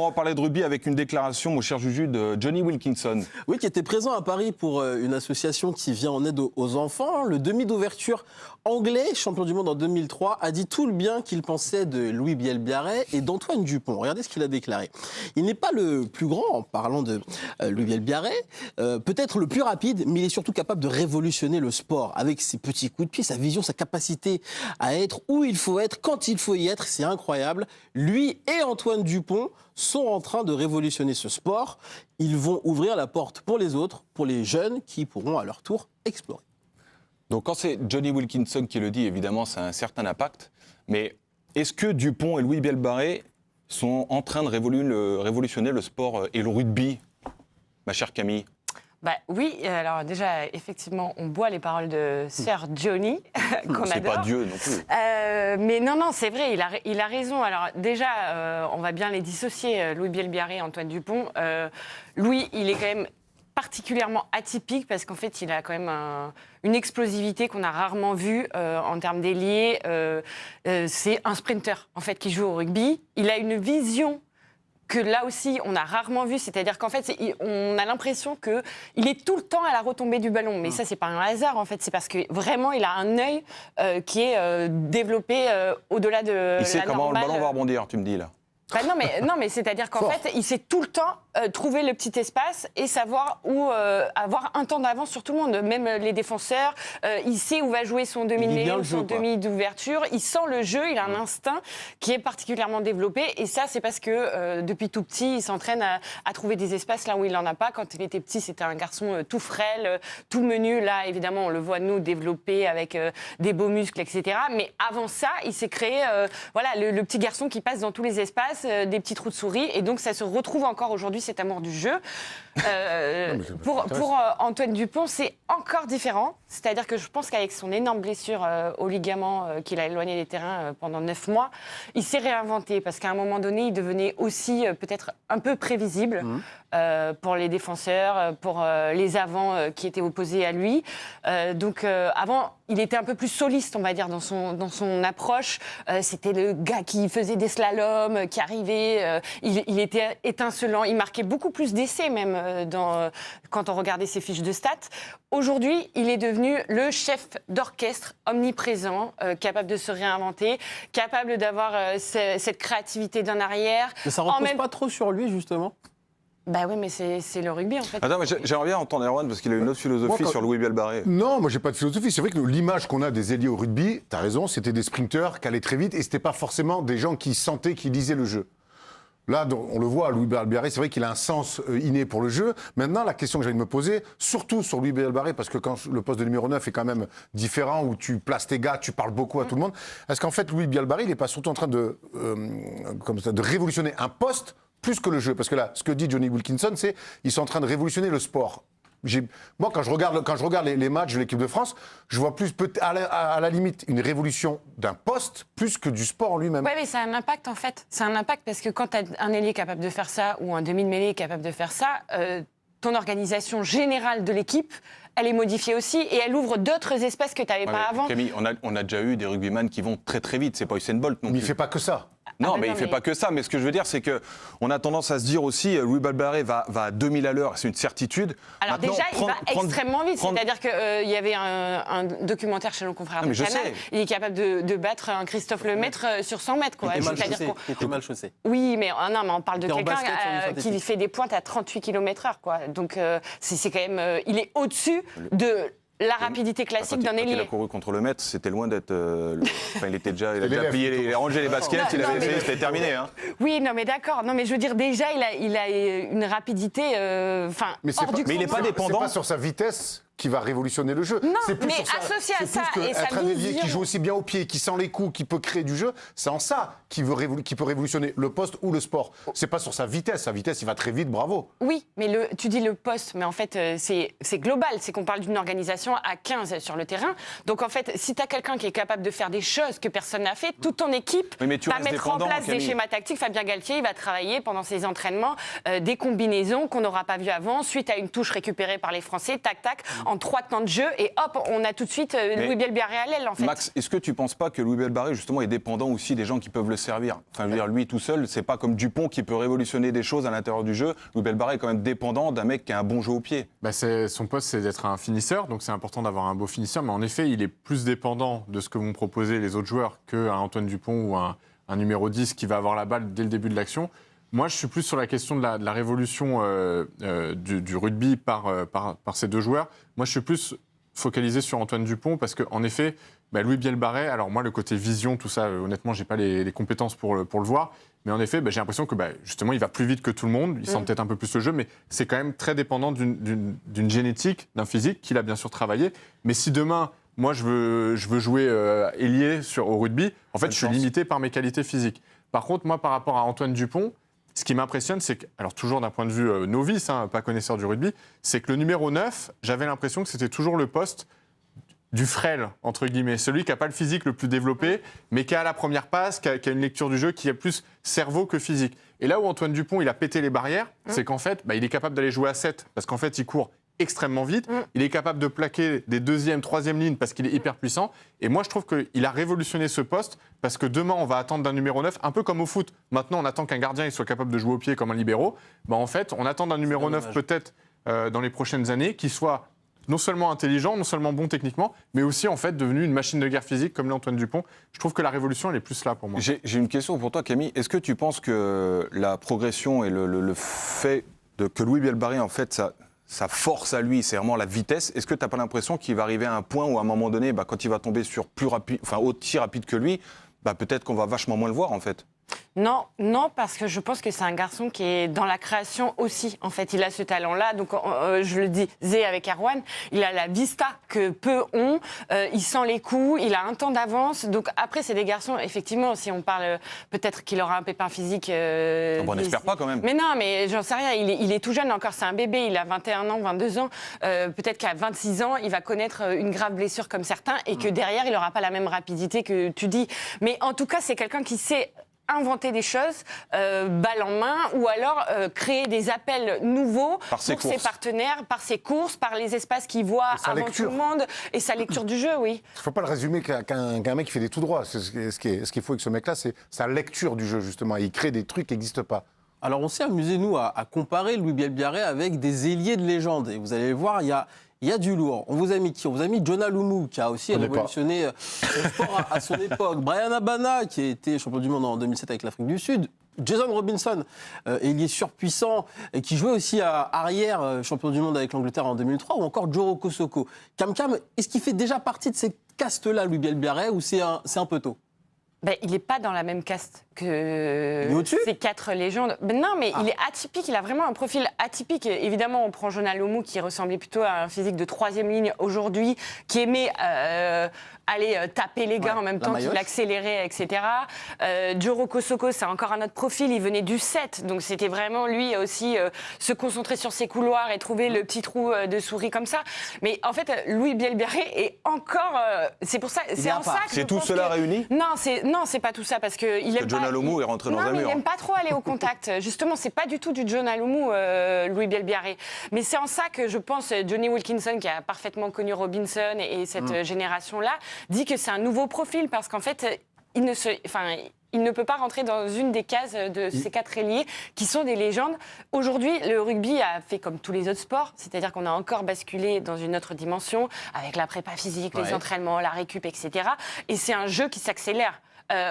On va parler de rugby avec une déclaration, mon cher Juju, de Johnny Wilkinson. Oui, qui était présent à Paris pour une association qui vient en aide aux enfants. Le demi d'ouverture anglais, champion du monde en 2003, a dit tout le bien qu'il pensait de Louis Bielbarret et d'Antoine Dupont. Regardez ce qu'il a déclaré. Il n'est pas le plus grand, en parlant de Louis Bielbarret, peut-être le plus rapide, mais il est surtout capable de révolutionner le sport avec ses petits coups de pied, sa vision, sa capacité à être où il faut être, quand il faut y être. C'est incroyable. Lui et Antoine Dupont sont en train de révolutionner ce sport. Ils vont ouvrir la porte pour les autres, pour les jeunes qui pourront à leur tour explorer. Donc quand c'est Johnny Wilkinson qui le dit, évidemment, ça a un certain impact. Mais est-ce que Dupont et Louis Bielbarret sont en train de révolutionner le sport et le rugby, ma chère Camille ? Bah, oui, alors déjà, effectivement, on boit les paroles de Sir Johnny, qu'on adore. C'est pas Dieu non plus. Mais non, c'est vrai, il a raison. Alors déjà, on va bien les dissocier, Louis Bielbarret et Antoine Dupont. Louis, il est quand même particulièrement atypique parce qu'en fait, il a quand même une explosivité qu'on a rarement vue en termes d'ailier. C'est un sprinter, en fait, qui joue au rugby. Il a une vision que là aussi, on a rarement vu, c'est-à-dire qu'en fait, on a l'impression qu'il est tout le temps à la retombée du ballon. Mais ça, c'est pas un hasard, en fait. C'est parce que vraiment, il a un œil qui est développé au-delà de la normale. Il sait comment le ballon va rebondir, tu me dis, là. Bah non, mais c'est-à-dire qu'en fait, il sait tout le temps trouver le petit espace et savoir où avoir un temps d'avance sur tout le monde, même les défenseurs. Il sait où va jouer son demi-mêlée ou son demi d'ouverture. Il sent le jeu, il a un instinct qui est particulièrement développé. Et ça, c'est parce que depuis tout petit, il s'entraîne à trouver des espaces là où il n'en a pas. Quand il était petit, c'était un garçon tout frêle, tout menu. Là, évidemment, on le voit, nous, développé avec des beaux muscles, etc. Mais avant ça, il s'est créé voilà, le petit garçon qui passe dans tous les espaces, des petits trous de souris, et donc ça se retrouve encore aujourd'hui, cet amour du jeu. Pour Antoine Dupont, c'est encore différent, c'est-à-dire que je pense qu'avec son énorme blessure au ligament qu'il a éloigné des terrains pendant 9 mois, il s'est réinventé, parce qu'à un moment donné, il devenait aussi peut-être un peu prévisible pour les défenseurs, pour les avants qui étaient opposés à lui. Donc avant, il était un peu plus soliste, on va dire, dans son approche. C'était le gars qui faisait des slaloms, qui arrivait, il était étincelant, il marquait beaucoup plus d'essais même quand on regardait ses fiches de stats. Aujourd'hui, il est devenu le chef d'orchestre omniprésent, capable de se réinventer, capable d'avoir cette créativité d'un arrière. Mais ça ne repose pas trop sur lui, justement ? Bah oui, mais c'est le rugby, en fait. Attends, mais j'aimerais bien entendre Erwan, parce qu'il a une autre philosophie sur Louis Bielbarret. Non, moi, j'ai pas de philosophie. C'est vrai que l'image qu'on a des ailiers au rugby, t'as raison, c'était des sprinteurs qui allaient très vite, et c'était pas forcément des gens qui sentaient, qui lisaient le jeu. Là, on le voit, Louis Bielbarret, c'est vrai qu'il a un sens inné pour le jeu. Maintenant, la question que j'ai envie de me poser, surtout sur Louis Bielbarret, parce que quand le poste de numéro 9 est quand même différent, où tu places tes gars, tu parles beaucoup à tout le monde, est-ce qu'en fait, Louis Bielbarret, il n'est pas surtout en train de révolutionner un poste plus que le jeu? Parce que là, ce que dit Johnny Wilkinson, c'est qu'ils sont en train de révolutionner le sport. Moi, quand je regarde les matchs de l'équipe de France, je vois plus, à la limite, une révolution d'un poste plus que du sport en lui-même. Oui, mais ça a un impact, en fait. Ça a un impact parce que quand tu as un ailier capable de faire ça ou un demi de mêlée capable de faire ça, ton organisation générale de l'équipe, elle est modifiée aussi et elle ouvre d'autres espaces que tu n'avais pas avant. Camille, on a déjà eu des rugbyman qui vont très très vite. C'est pas Usain Bolt non plus. Mais il ne fait pas que ça. Non, mais il ne fait pas que ça. Mais ce que je veux dire, c'est qu'on a tendance à se dire aussi, Louis Bielbarret va à 2000 à l'heure, c'est une certitude. Alors maintenant, déjà, il va extrêmement vite. C'est-à-dire qu'il y avait un documentaire chez nos confrères de Canal. Il est capable de battre un Christophe Lemaître sur 100 mètres. Quoi. Il était mal chaussé. Oui, mais on parle de quelqu'un qui fait des pointes à 38 km/h. Donc c'est quand même... il est au-dessus de... la rapidité classique d'un ailier. Quand il a couru contre le maître, c'était loin d'être... il il a déjà plié, il a rangé les baskets, c'était terminé. Hein. Oui, non mais d'accord. Non mais je veux dire, déjà, il a une rapidité hors du commun. Mais il n'est pas dépendant. C'est pas sur sa vitesse qui va révolutionner le jeu. Non, c'est plus mais associé à ça et sa être un ailier vision... qui joue aussi bien au pied, qui sent les coups, qui peut créer du jeu, c'est en ça qui peut révolutionner le poste ou le sport. C'est pas sur sa vitesse. Sa vitesse, il va très vite, bravo. Oui, mais tu dis le poste, mais en fait, c'est global. C'est qu'on parle d'une organisation à 15 sur le terrain. Donc en fait, si tu as quelqu'un qui est capable de faire des choses que personne n'a fait, toute ton équipe va mettre en place des schémas tactiques. Fabien Galtier, il va travailler pendant ses entraînements des combinaisons qu'on n'aura pas vues avant, suite à une touche récupérée par les Français, tac, tac. en 3 temps de jeu, et hop, on a tout de suite Louis Bielbarré à l'aile, en fait. Max, est-ce que tu ne penses pas que Louis Bielbarré, justement, est dépendant aussi des gens qui peuvent le servir? Enfin, je veux dire, lui tout seul, c'est pas comme Dupont qui peut révolutionner des choses à l'intérieur du jeu. Louis Bielbarré est quand même dépendant d'un mec qui a un bon jeu au pied. Son poste, c'est d'être un finisseur, donc c'est important d'avoir un beau finisseur, mais en effet, il est plus dépendant de ce que vont proposer les autres joueurs qu'un Antoine Dupont ou un numéro 10 qui va avoir la balle dès le début de l'action. Moi, je suis plus sur la question de la révolution du rugby par ces deux joueurs. Moi, je suis plus focalisé sur Antoine Dupont parce qu'en effet, Louis Bielbarré, alors moi, le côté vision, tout ça, honnêtement, je n'ai pas les compétences pour le voir. Mais en effet, j'ai l'impression que justement, il va plus vite que tout le monde. Il sent peut-être un peu plus le jeu, mais c'est quand même très dépendant d'une génétique, d'un physique qu'il a bien sûr travaillé. Mais si demain, moi, je veux jouer ailier au rugby, en fait, je suis limité par mes qualités physiques. Par contre, moi, par rapport à Antoine Dupont, ce qui m'impressionne, c'est que, alors toujours d'un point de vue novice, pas connaisseur du rugby, c'est que le numéro 9, j'avais l'impression que c'était toujours le poste du frêle, entre guillemets, celui qui n'a pas le physique le plus développé, mais qui a la première passe, qui a une lecture du jeu, qui a plus cerveau que physique. Et là où Antoine Dupont, il a pété les barrières, c'est qu'en fait, il est capable d'aller jouer à 7, parce qu'en fait, il court extrêmement vite, il est capable de plaquer des 2e, 3e lignes parce qu'il est hyper puissant. Et moi, je trouve qu'il a révolutionné ce poste parce que demain, on va attendre d'un numéro 9, un peu comme au foot. Maintenant, on attend qu'un gardien il soit capable de jouer au pied comme un libéro. En fait, on attend d'un numéro 9 peut-être dans les prochaines années qui soit non seulement intelligent, non seulement bon techniquement, mais aussi en fait devenu une machine de guerre physique comme l'Antoine Dupont. Je trouve que la révolution, elle est plus là pour moi. J'ai une question pour toi, Camille. Est-ce que tu penses que la progression et le fait que Louis Bielbarré, en fait, sa force à lui, c'est vraiment la vitesse. Est-ce que tu n'as pas l'impression qu'il va arriver à un point où, à un moment donné, quand il va tomber sur aussi rapide que lui, peut-être qu'on va vachement moins le voir, en fait? Non, parce que je pense que c'est un garçon qui est dans la création aussi. En fait, il a ce talent-là. Donc, je le disais avec Erwan, il a la vista que peu ont. Il sent les coups, il a un temps d'avance. Donc, après, c'est des garçons, effectivement, si on parle, peut-être qu'il aura un pépin physique. On n'espère pas quand même. Mais non, mais j'en sais rien. Il est tout jeune encore, c'est un bébé. Il a 21 ans, 22 ans. Peut-être qu'à 26 ans, il va connaître une grave blessure comme certains et que derrière, il n'aura pas la même rapidité que tu dis. Mais en tout cas, c'est quelqu'un qui sait inventer des choses, balle en main, ou alors créer des appels nouveaux pour ses partenaires, par ses courses, par les espaces qu'il voit avant tout le monde, et sa lecture du jeu, oui. Il ne faut pas le résumer qu'un mec qui fait des tout droits. Ce qu'il faut avec ce mec-là, c'est sa lecture du jeu, justement. Il crée des trucs qui n'existent pas. Alors, on s'est amusé, nous, à comparer Louis Bielbarré avec des ailiers de légende. Et vous allez voir, il y a du lourd. On vous a mis qui? On vous a mis Jonah Lomu, qui a aussi révolutionné le sport à son époque. Brian Abana, qui a été champion du monde en 2007 avec l'Afrique du Sud. Jason Robinson, ailier surpuissant, et qui jouait aussi à arrière, champion du monde avec l'Angleterre en 2003, ou encore Joro Kosoko. Cam, est-ce qu'il fait déjà partie de ces castes-là, Louis Bielbarré, ou c'est un peu tôt? Il n'est pas dans la même caste que ces 4 légendes. Non, mais il est atypique, il a vraiment un profil atypique. Évidemment, on prend Jonah Lomu qui ressemblait plutôt à un physique de 3e ligne aujourd'hui, qui aimait aller taper les gars en même temps qu'il accélérait, etc. Joro Kosoko, c'est encore un autre profil, il venait du 7, donc c'était vraiment lui aussi se concentrer sur ses couloirs et trouver le petit trou de souris comme ça. Mais en fait, Louis Bielbarré est encore... c'est pour ça, c'est en ça que c'est tout cela réuni? Non, c'est pas tout ça, parce qu'il aime pas... Jonah Lomu est rentré dans un mur. Il n'aime pas trop aller au contact. Justement, c'est pas du tout du Jonah Lomu, Louis Bielbarré. Mais c'est en ça que je pense Johnny Wilkinson, qui a parfaitement connu Robinson et cette génération-là, dit que c'est un nouveau profil, parce qu'en fait, il ne peut pas rentrer dans une des cases de ces 4 ailiers qui sont des légendes. Aujourd'hui, le rugby a fait comme tous les autres sports, c'est-à-dire qu'on a encore basculé dans une autre dimension avec la prépa physique, les entraînements, la récup, etc. Et c'est un jeu qui s'accélère.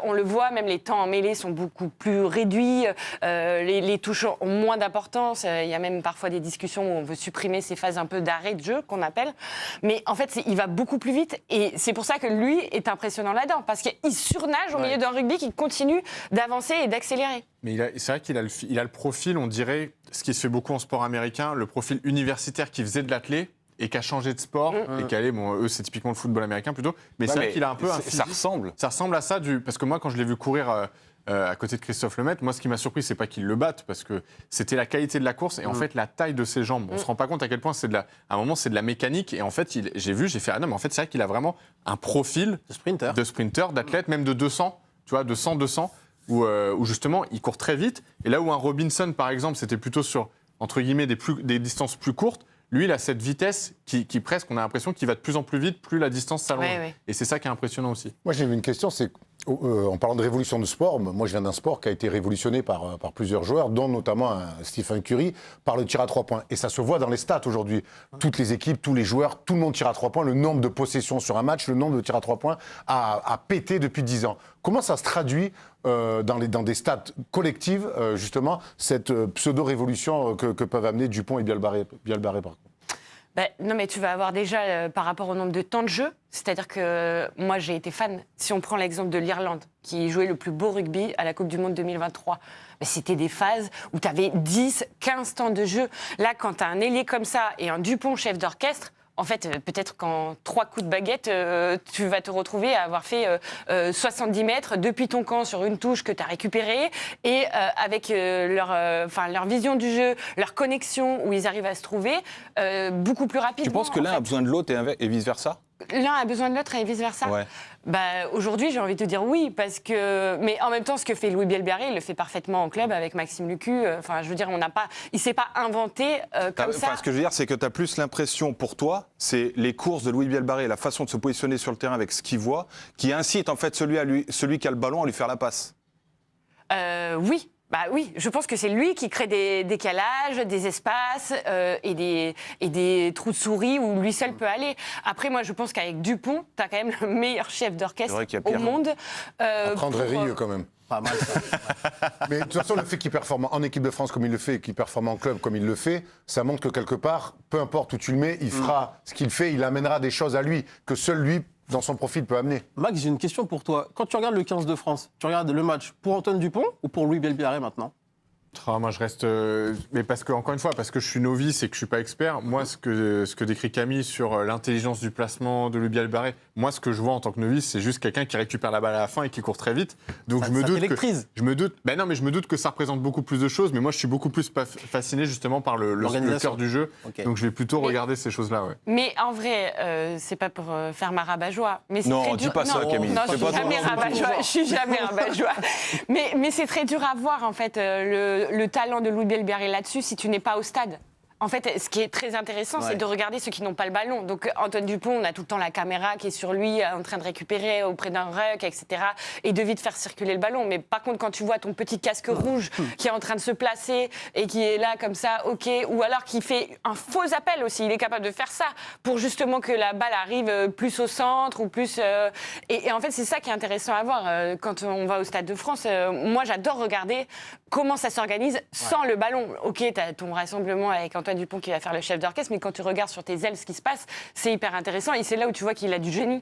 On le voit, même les temps en mêlée sont beaucoup plus réduits, les touches ont moins d'importance, il y a même parfois des discussions où on veut supprimer ces phases un peu d'arrêt de jeu qu'on appelle, mais en fait il va beaucoup plus vite, et c'est pour ça que lui est impressionnant là-dedans, parce qu'il surnage au milieu d'un rugby qui continue d'avancer et d'accélérer. Mais c'est vrai qu'il a le profil, on dirait, ce qui se fait beaucoup en sport américain, le profil universitaire qui faisait de l'athlé, et qui a changé de sport, et qui allait, eux c'est typiquement le football américain plutôt, mais c'est vrai qu'il a un peu un physique. Ça ressemble à ça, parce que moi quand je l'ai vu courir à côté de Christophe Lemaitre, moi ce qui m'a surpris, c'est pas qu'il le batte, parce que c'était la qualité de la course, et en fait la taille de ses jambes. On se rend pas compte à quel point à un moment c'est de la mécanique, et en fait j'ai fait, ah non mais en fait c'est vrai qu'il a vraiment un profil de sprinter, d'athlète, même de 200, tu vois, de 100-200, où justement il court très vite, et là où un Robinson par exemple, c'était plutôt sur, entre guillemets, des distances plus courtes, lui, il a cette vitesse qui presque, on a l'impression qu'il va de plus en plus vite, plus la distance s'allonge. Ouais. Et c'est ça qui est impressionnant aussi. Moi, j'ai une question, c'est en parlant de révolution de sport, moi je viens d'un sport qui a été révolutionné par plusieurs joueurs, dont notamment Stephen Curry, par le tir à 3 points. Et ça se voit dans les stats aujourd'hui. Toutes les équipes, tous les joueurs, tout le monde tire à 3 points. Le nombre de possessions sur un match, le nombre de tirs à 3 points a pété depuis 10 ans. Comment ça se traduit dans des stats collectives, justement, cette pseudo-révolution que peuvent amener Dupont et Bielbarré par contre? Non, mais tu vas avoir déjà, par rapport au nombre de temps de jeu, c'est-à-dire que moi, j'ai été fan. Si on prend l'exemple de l'Irlande, qui jouait le plus beau rugby à la Coupe du Monde 2023, c'était des phases où tu avais 10, 15 temps de jeu. Là, quand tu as un ailier comme ça et un Dupont chef d'orchestre, en fait, peut-être qu'en 3 coups de baguette, tu vas te retrouver à avoir fait 70 mètres depuis ton camp sur une touche que tu as récupérée et avec leur vision du jeu, leur connexion, où ils arrivent à se trouver beaucoup plus rapidement. Tu penses que l'un a besoin de l'autre et vice-versa? L'un a besoin de l'autre et vice-versa. Ouais. Aujourd'hui, j'ai envie de te dire oui, parce que... Mais en même temps, ce que fait Louis Bielbarré, il le fait parfaitement en club avec Maxime Lucu. Je veux dire, il ne s'est pas inventé comme ça. Ce que je veux dire, c'est que tu as plus l'impression, pour toi, c'est les courses de Louis Bielbarré, la façon de se positionner sur le terrain avec ce qu'il voit, qui incite en fait celui qui a le ballon à lui faire la passe. Oui. Oui, je pense que c'est lui qui crée des décalages, des espaces et des trous de souris où lui seul peut aller. Après, moi, je pense qu'avec Dupont, tu as quand même le meilleur chef d'orchestre au monde. Après André Rieu, quand même. Pas mal, ça. Mais de toute façon, le fait qu'il performe en équipe de France comme il le fait et qu'il performe en club comme il le fait, ça montre que quelque part, peu importe où tu le mets, il fera ce qu'il fait, il amènera des choses à lui que seul lui, dans son profil, peut amener. Max, j'ai une question pour toi. Quand tu regardes le 15 de France, tu regardes le match pour Antoine Dupont ou pour Louis Bielbarré maintenant? Moi, je reste. Mais parce que, encore une fois, parce que je suis novice et que je suis pas expert, moi, ce que décrit Camille sur l'intelligence du placement de Louis Bielbarré, moi, ce que je vois en tant que novice, c'est juste quelqu'un qui récupère la balle à la fin et qui court très vite. Donc, ça t'électrise. je me doute que ça représente beaucoup plus de choses, mais moi, je suis beaucoup plus fasciné justement par le cœur du jeu. Okay. Donc, je vais plutôt regarder ces choses-là. Ouais. Mais en vrai, c'est pas pour faire ma rabat-joie. Non, dis pas ça, Camille. Non, je suis jamais rabat-joie. Mais c'est très dur à voir, en fait, le talent de Louis Bielbarré là-dessus si tu n'es pas au stade. En fait, ce qui est très intéressant, c'est de regarder ceux qui n'ont pas le ballon. Donc, Antoine Dupont, on a tout le temps la caméra qui est sur lui, en train de récupérer auprès d'un ruck, etc. Et de vite faire circuler le ballon. Mais par contre, quand tu vois ton petit casque rouge qui est en train de se placer et qui est là comme ça, ok, ou alors qui fait un faux appel aussi, il est capable de faire ça pour justement que la balle arrive plus au centre ou plus... Et en fait, c'est ça qui est intéressant à voir quand on va au Stade de France. Moi, j'adore regarder comment ça s'organise sans le ballon. Ok, tu as ton rassemblement avec Antoine Dupont qui va faire le chef d'orchestre, mais quand tu regardes sur tes ailes ce qui se passe, c'est hyper intéressant et c'est là où tu vois qu'il a du génie.